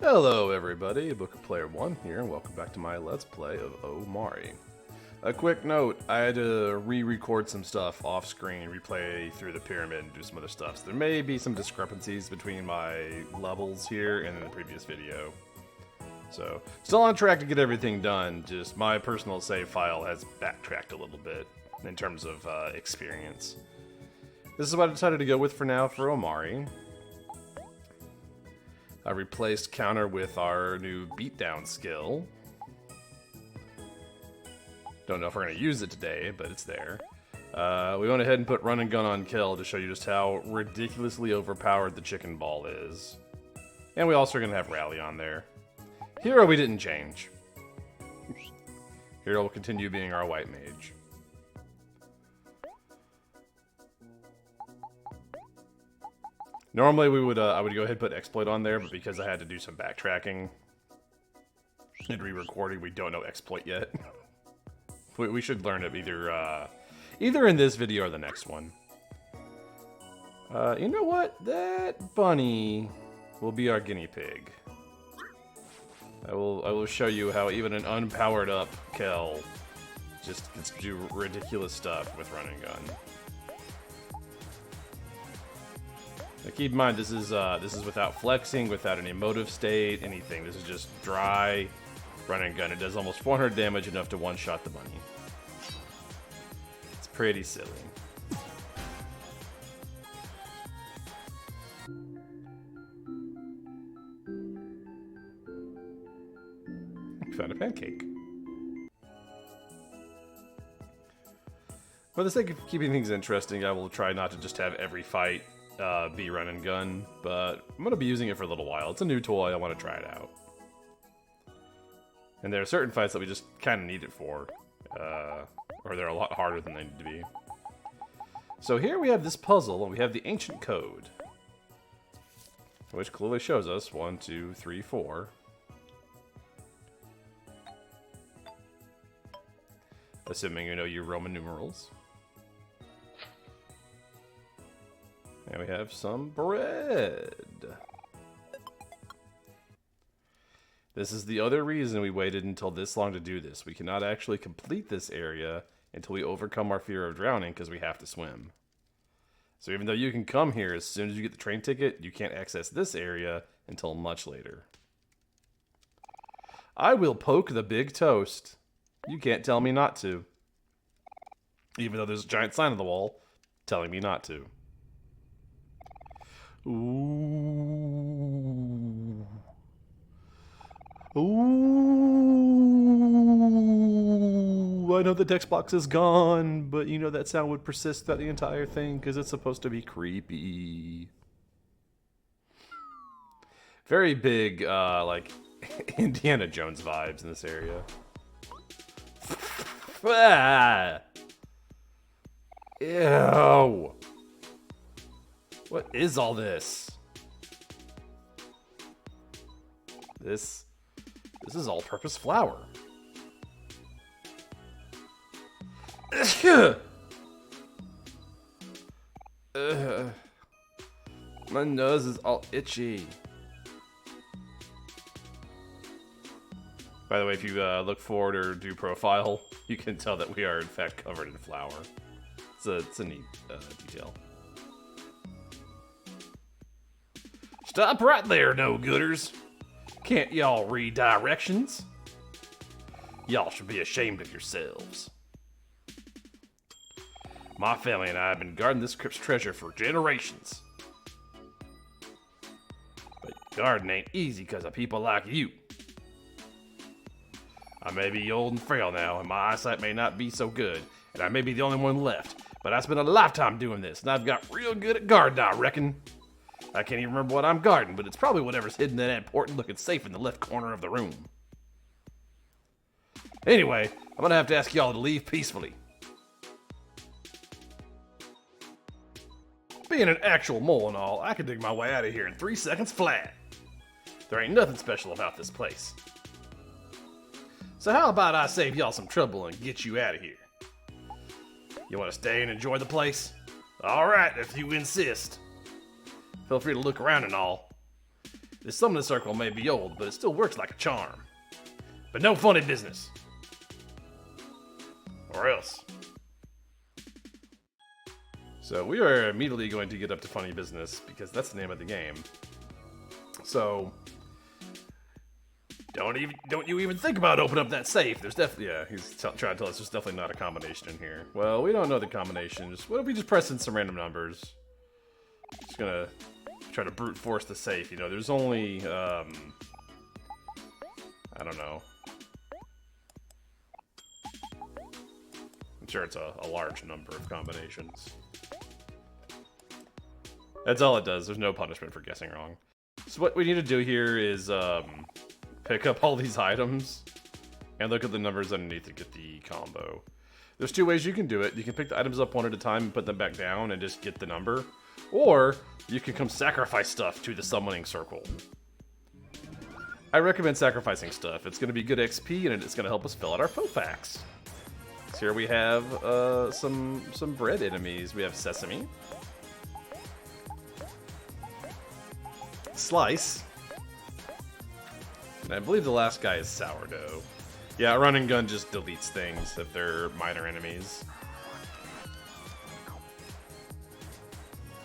Hello everybody, Book of Player 1 here, and welcome back to my Let's Play of Omori. A quick note, I had to re-record some stuff off-screen, replay through the pyramid, and do some other stuff. So there may be some discrepancies between my levels here and in the previous video. So, still on track to get everything done, just my personal save file has backtracked a little bit in terms of experience. This is what I decided to go with for now for Omori. I replaced counter with our new beatdown skill. Don't know if we're going to use it today, but it's there. We went ahead and put run and gun on kill to show you just how ridiculously overpowered the chicken ball is. And we also are going to have rally on there. Hero we didn't change. Hero will continue being our white mage. Normally I would go ahead and put exploit on there, but because I had to do some backtracking and re-recording, we don't know exploit yet. we should learn it either in this video or the next one. You know what? That bunny will be our guinea pig. I will show you how even an unpowered up Kel just gets to do ridiculous stuff with run and gun. Now keep in mind, this is without flexing, without an emotive state, anything. This is just dry run and gun. It does almost 400 damage, enough to one-shot the bunny. It's pretty silly. Found a pancake. For the sake of keeping things interesting, I will try not to just have every fight be run and gun, but I'm going to be using it for a little while. It's a new toy, I want to try it out. And there are certain fights that we just kind of need it for, or they're a lot harder than they need to be. So here we have this puzzle, and we have the ancient code, which clearly shows us 1, 2, 3, 4. Assuming you know your Roman numerals. And we have some bread. This is the other reason we waited until this long to do this. We cannot actually complete this area until we overcome our fear of drowning because we have to swim. So even though you can come here as soon as you get the train ticket, you can't access this area until much later. I will poke the big toast. You can't tell me not to. Even though there's a giant sign on the wall telling me not to. Ooh. Ooh. I know the text box is gone, but you know that sound would persist throughout the entire thing because it's supposed to be creepy. Very big, like, Indiana Jones vibes in this area. Ah! Ew! What is all this? This is all-purpose flour. My nose is all itchy. By the way, if you look forward or do profile, you can tell that we are in fact covered in flour. It's a neat detail. Stop right there, no-gooders. Can't y'all read directions? Y'all should be ashamed of yourselves. My family and I have been guarding this crypt's treasure for generations. But guarding ain't easy because of people like you. I may be old and frail now, and my eyesight may not be so good, and I may be the only one left, but I spent a lifetime doing this, and I've got real good at guarding, I reckon. I can't even remember what I'm guarding, but it's probably whatever's hidden in that important looking safe in the left corner of the room. Anyway, I'm gonna have to ask y'all to leave peacefully. Being an actual mole and all, I could dig my way out of here in 3 seconds flat. There ain't nothing special about this place. So how about I save y'all some trouble and get you out of here? You want to stay and enjoy the place? Alright, if you insist. Feel free to look around and all. This summoning circle may be old, but it still works like a charm. But no funny business. Or else. So we are immediately going to get up to funny business, because that's the name of the game. So... Don't you even think about opening up that safe. There's definitely, yeah, he's trying to tell us there's definitely not a combination in here. Well, we don't know the combinations. What if we just press in some random numbers? Just gonna try to brute force the safe. You know, there's only, I don't know. I'm sure it's a large number of combinations. That's all it does. There's no punishment for guessing wrong. So what we need to do here is, pick up all these items and look at the numbers underneath to get the combo. There's two ways you can do it. You can pick the items up one at a time and put them back down and just get the number. Or you can come sacrifice stuff to the summoning circle. I recommend sacrificing stuff. It's going to be good XP and it's going to help us fill out our Fofax. So here we have some bread enemies. We have sesame. Slice. And I believe the last guy is sourdough. Yeah, run and gun just deletes things if they're minor enemies.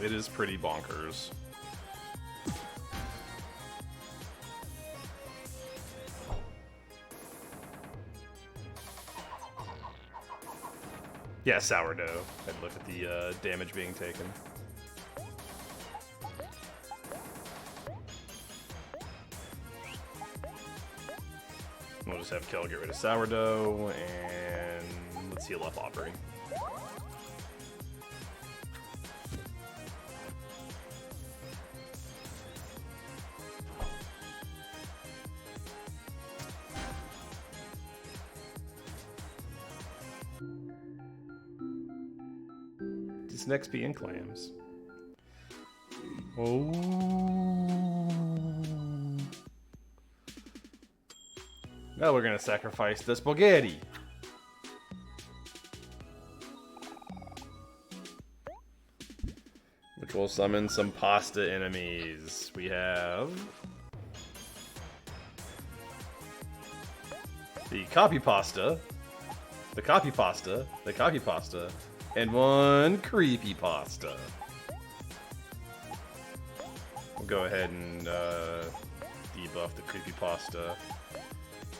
It is pretty bonkers. Yeah, sourdough. I'd look at the damage being taken. We'll just have Kel get rid of sourdough, and let's heal up Aubrey. These next be in clams. Oh. Now we're gonna sacrifice the spaghetti. Which will summon some pasta enemies. We have the copy pasta, the copy pasta, the copy pasta, and one creepy pasta. We'll go ahead and debuff the creepy pasta.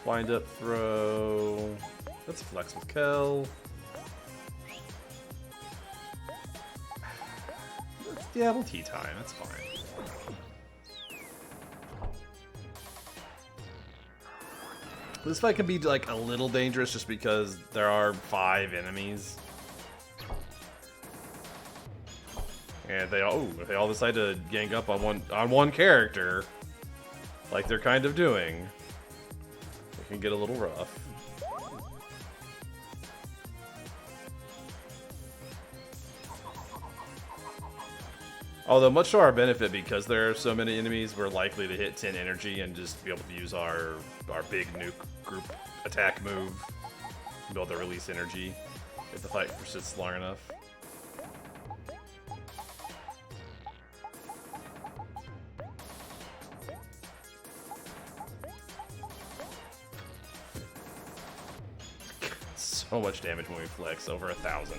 Wind up throw. Let's flex with Kel. It's Diablo tea time, that's fine. This fight can be like a little dangerous just because there are 5 enemies. And if they all decide to gang up on one character, like they're kind of doing, it can get a little rough. Although much to our benefit, because there are so many enemies, we're likely to hit 10 energy and just be able to use our big nuke group attack move, be able to release energy if the fight persists long enough. So much damage when we flex, over 1,000.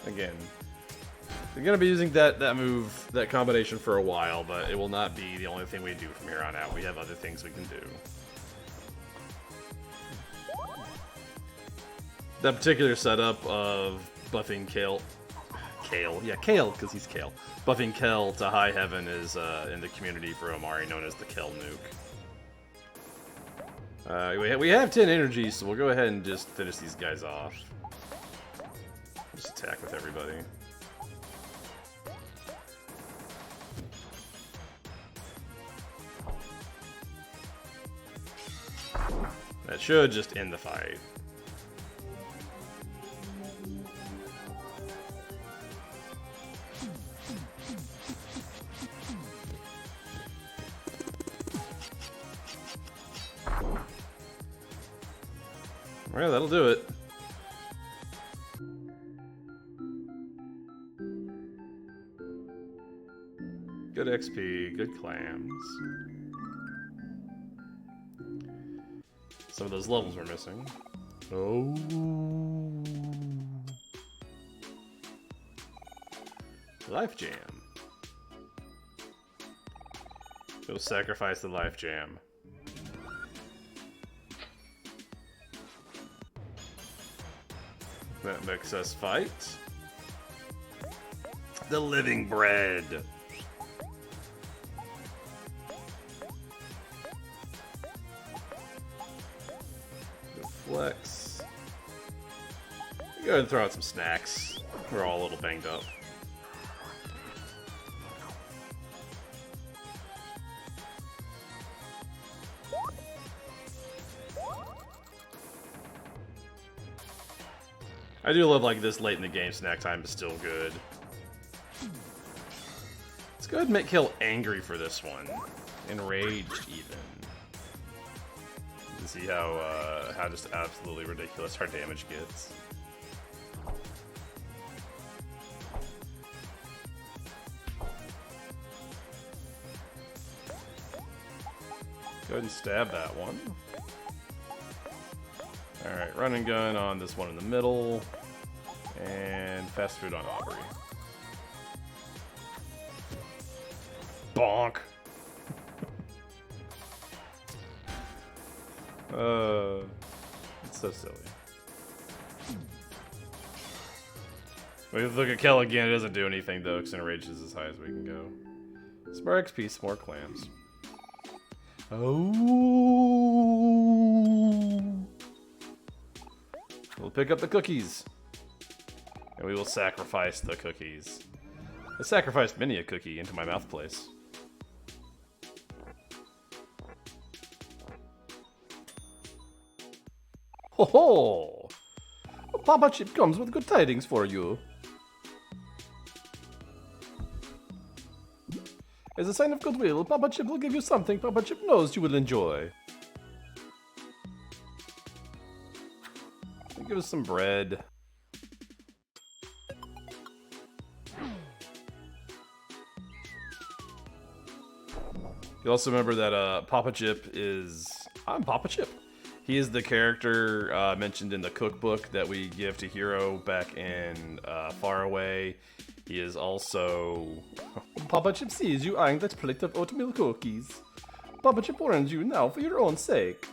Again, we're gonna be using that move, that combination for a while, but it will not be the only thing we do from here on out. We have other things we can do. That particular setup of buffing Kale, because he's Kale. Buffing Kel to high heaven is in the community for Omori known as the Kel nuke. We have 10 energy, so we'll go ahead and just finish these guys off. Just attack with everybody. That should just end the fight. Well, that'll do it. Good XP, good clams. Some of those levels were missing. Oh. Life Jam. Go sacrifice the Life Jam. That makes us fight the Living Bread. Flex. Go ahead and throw out some snacks. We're all a little banged up. I do love like this late in the game snack time is still good. Let's go ahead and make Kill angry for this one. Enraged even. To see how just absolutely ridiculous our damage gets. Go ahead and stab that one. Alright, run and gun on this one in the middle. And fast food on Omori. Bonk! It's so silly. We look at Kel again, it doesn't do anything though, because Enraged is as high as we can go. Some more XP, some more clams. Oh! We'll pick up the cookies. And we will sacrifice the cookies. I sacrificed many a cookie into my mouth place. Ho ho! Papa Chip comes with good tidings for you. As a sign of goodwill, Papa Chip will give you something Papa Chip knows you will enjoy. Give us some bread. You also remember that Papa Chip is... I'm Papa Chip. He is the character mentioned in the cookbook that we give to Hero back in Far Away. He is also... Papa Chip sees you eyeing that plate of oatmeal cookies. Papa Chip warns you now for your own sake.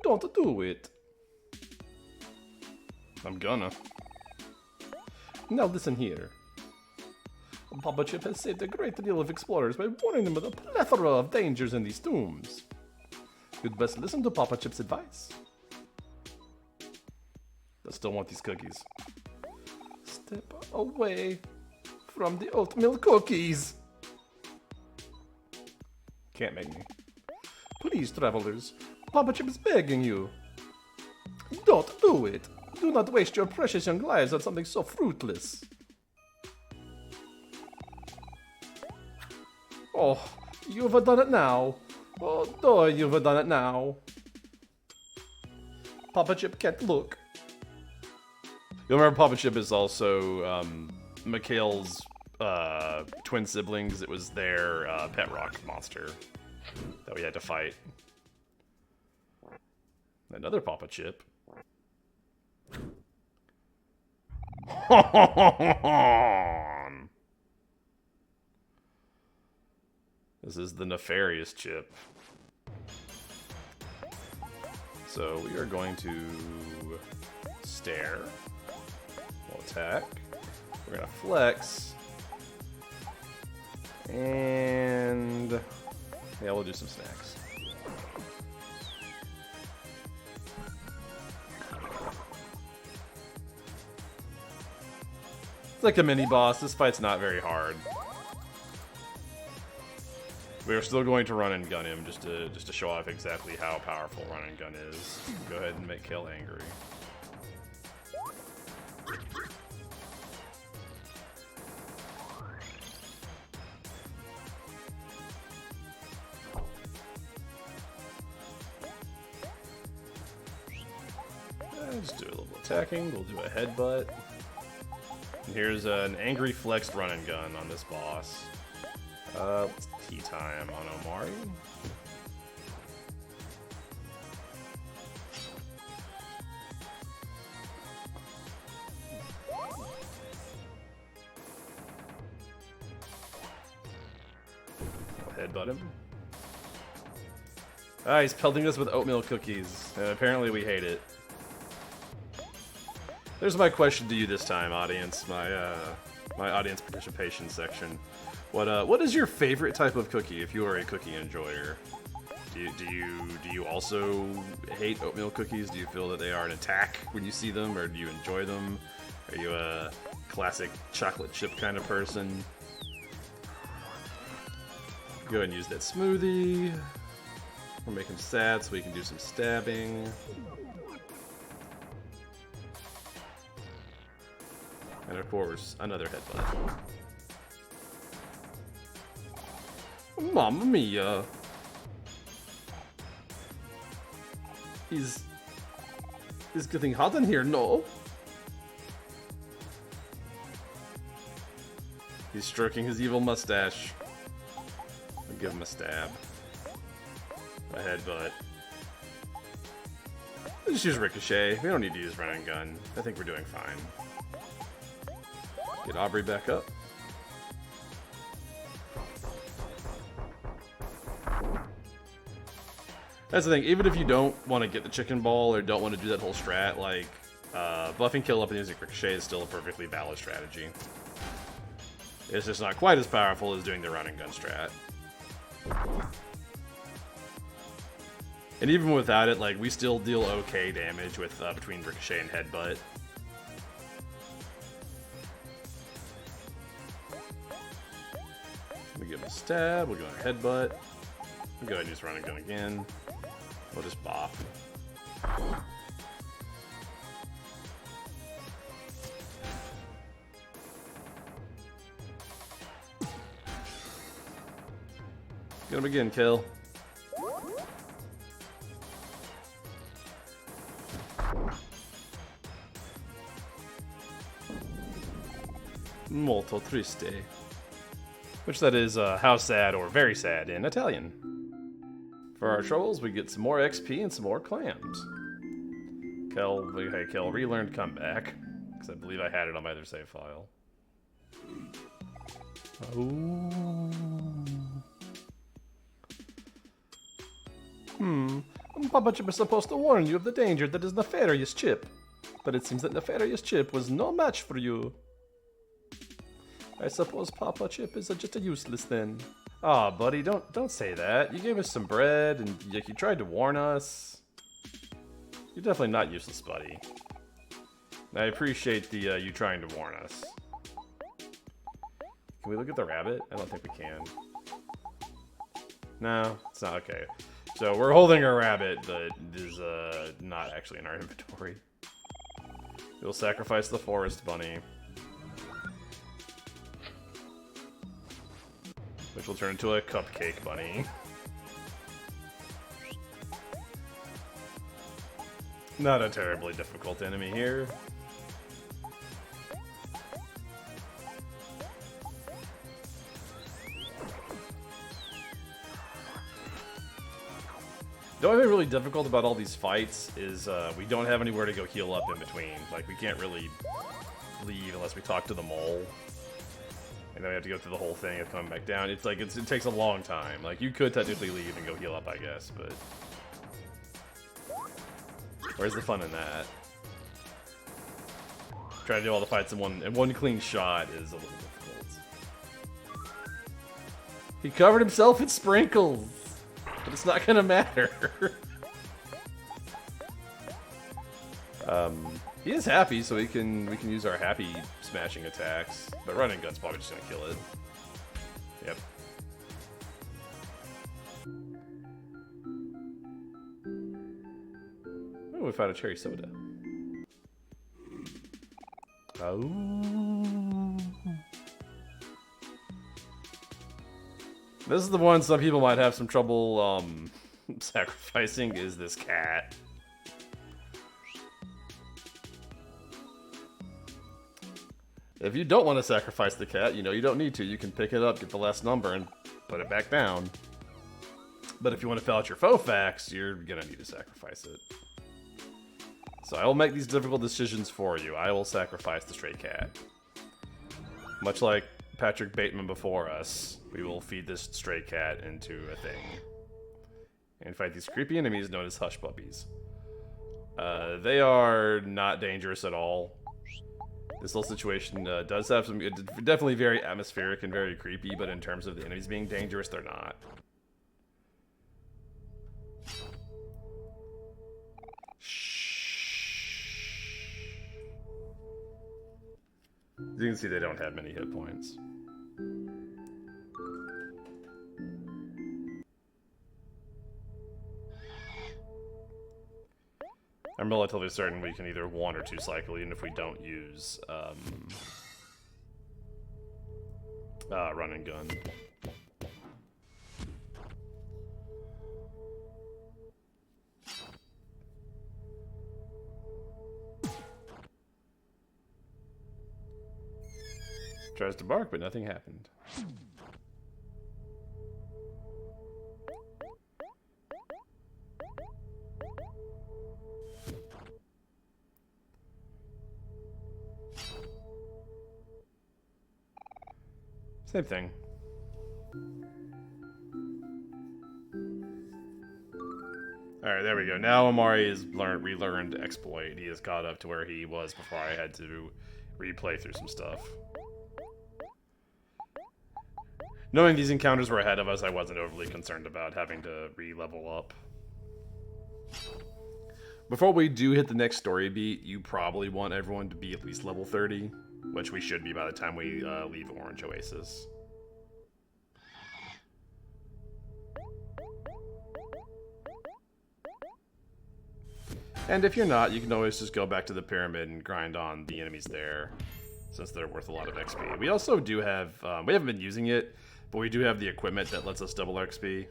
Don't do it. I'm gonna. Now listen here. Papa Chip has saved a great deal of explorers by warning them of the plethora of dangers in these tombs. You'd best listen to Papa Chip's advice. I still want these cookies. Step away from the oatmeal cookies. Can't make me. Please, travelers. Papa Chip is begging you. Don't do it. Do not waste your precious young lives on something so fruitless. Oh, you've done it now. Oh, you've done it now. Papa Chip can't look. You'll remember Papa Chip is also Mikhail's twin siblings. It was their pet rock monster that we had to fight. Another Papa Chip. This is the nefarious Chip. So we are going to stare. We'll attack. We're gonna flex. And yeah, we'll do some snacks. It's like a mini boss. This fight's not very hard. We are still going to run and gun him just to show off exactly how powerful run and gun is. Go ahead and make Kill angry. Just do a little attacking. We'll do a headbutt. And here's an angry flexed run and gun on this boss. It's tea time on Omori. I'll headbutt him. Ah, he's pelting us with oatmeal cookies. Apparently we hate it. There's my question to you this time, audience. My audience participation section. What is your favorite type of cookie if you are a cookie enjoyer? Do you also hate oatmeal cookies? Do you feel that they are an attack when you see them, or do you enjoy them? Are you a classic chocolate chip kind of person? Go ahead and use that smoothie. We'll make him sad so we can do some stabbing. And of course, another headbutt. Mamma mia! Is getting hot in here, no? He's stroking his evil mustache. I'll give him a stab. A headbutt. Let's just use Ricochet. We don't need to use Run and Gun. I think we're doing fine. Get Aubrey back up. That's the thing, even if you don't want to get the chicken ball or don't want to do that whole strat, like, buffing kill up and using Ricochet is still a perfectly valid strategy. It's just not quite as powerful as doing the Run and Gun strat. And even without it, like, we still deal okay damage with between Ricochet and Headbutt. We give him a stab, we'll go on Headbutt. We'll go ahead and just Run and Gun again. We'll just bop. Get him again, kill. Molto triste. Which that is how sad or very sad in Italian. For our troubles, we get some more XP and some more clams. Kel relearned comeback. Because I believe I had it on my other save file. Oh. Papa Chip is supposed to warn you of the danger that is Nefarious Chip. But it seems that Nefarious Chip was no match for you. I suppose Papa Chip is just a useless then. Aw, buddy, don't say that. You gave us some bread, and you tried to warn us. You're definitely not useless, buddy. I appreciate the you trying to warn us. Can we look at the rabbit? I don't think we can. No, it's not okay. So we're holding a rabbit that is not actually in our inventory. We'll sacrifice the forest bunny. Which will turn into a cupcake bunny. Not a terribly difficult enemy here. The only thing really difficult about all these fights is we don't have anywhere to go heal up in between. Like, we can't really leave unless we talk to the mole. And then we have to go through the whole thing of coming back down. It's like, it takes a long time. Like, you could technically leave and go heal up, I guess, but... Where's the fun in that? Trying to do all the fights in one clean shot is a little difficult. He covered himself in sprinkles! But it's not gonna matter. He is happy, so we can use our happy smashing attacks. But Run and Gun's probably just gonna kill it. Yep. Oh, we found a cherry soda. Oh. This is the one some people might have some trouble sacrificing, is this cat. If you don't want to sacrifice the cat, you know you don't need to. You can pick it up, get the last number, and put it back down. But if you want to fill out your faux facts, you're gonna need to sacrifice it. So I will make these difficult decisions for you. I will sacrifice the stray cat. Much like Patrick Bateman before us, we will feed this stray cat into a thing. And fight these creepy enemies known as hush puppies. They are not dangerous at all. This whole situation does have some... It's definitely very atmospheric and very creepy, but in terms of the enemies being dangerous, they're not. As you can see, they don't have many hit points. I'm relatively certain we can either 1 or 2 cycle, even if we don't use run and gun. Tries to bark, but nothing happened. Same thing. Alright, there we go. Now Omori has relearned exploit. He has caught up to where he was before I had to replay through some stuff. Knowing these encounters were ahead of us, I wasn't overly concerned about having to re-level up. Before we do hit the next story beat, you probably want everyone to be at least level 30, which we should be by the time we leave Orange Oasis. And if you're not, you can always just go back to the pyramid and grind on the enemies there, since they're worth a lot of XP. We also do have, we haven't been using it, but we do have the equipment that lets us double XP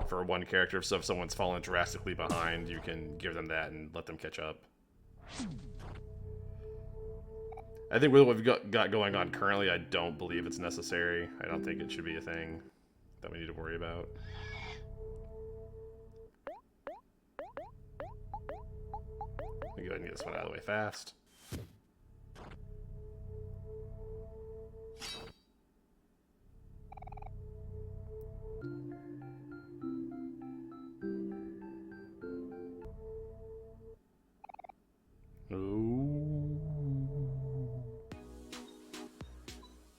for one character, so if someone's fallen drastically behind, you can give them that and let them catch up. I think with what we've got going on currently, I don't believe it's necessary. I don't think it should be a thing that we need to worry about. Let me go ahead and get this one out of the way fast.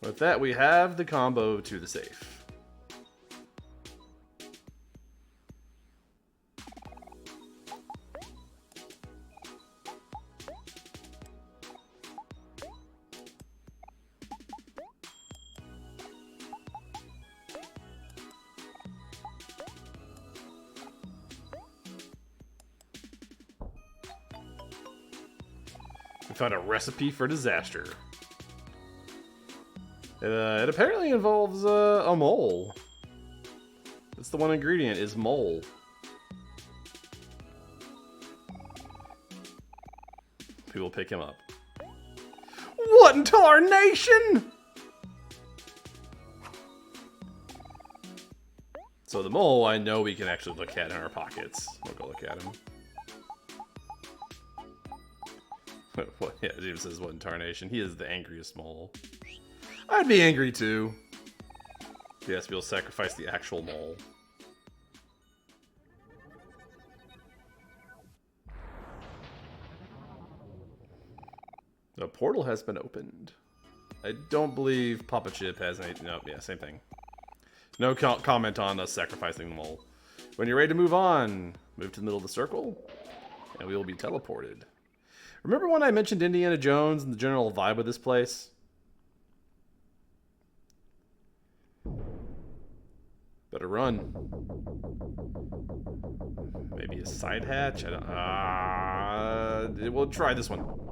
With that, we have the combo to the safe. We found a recipe for disaster. It apparently involves a mole. That's the one ingredient, is mole. People pick him up. What in tarnation? So the mole, I know we can actually look at in our pockets. We'll go look at him. What? Yeah, it even says what in tarnation. He is the angriest mole. I'd be angry too. Yes, we'll sacrifice the actual mole. The portal has been opened. I don't believe Papa Chip has any... No, yeah, same thing. No comment on us sacrificing the mole. When you're ready to move on, move to the middle of the circle, and we will be teleported. Remember when I mentioned Indiana Jones and the general vibe of this place? Better run. Maybe a side hatch? I don't... we'll try this one.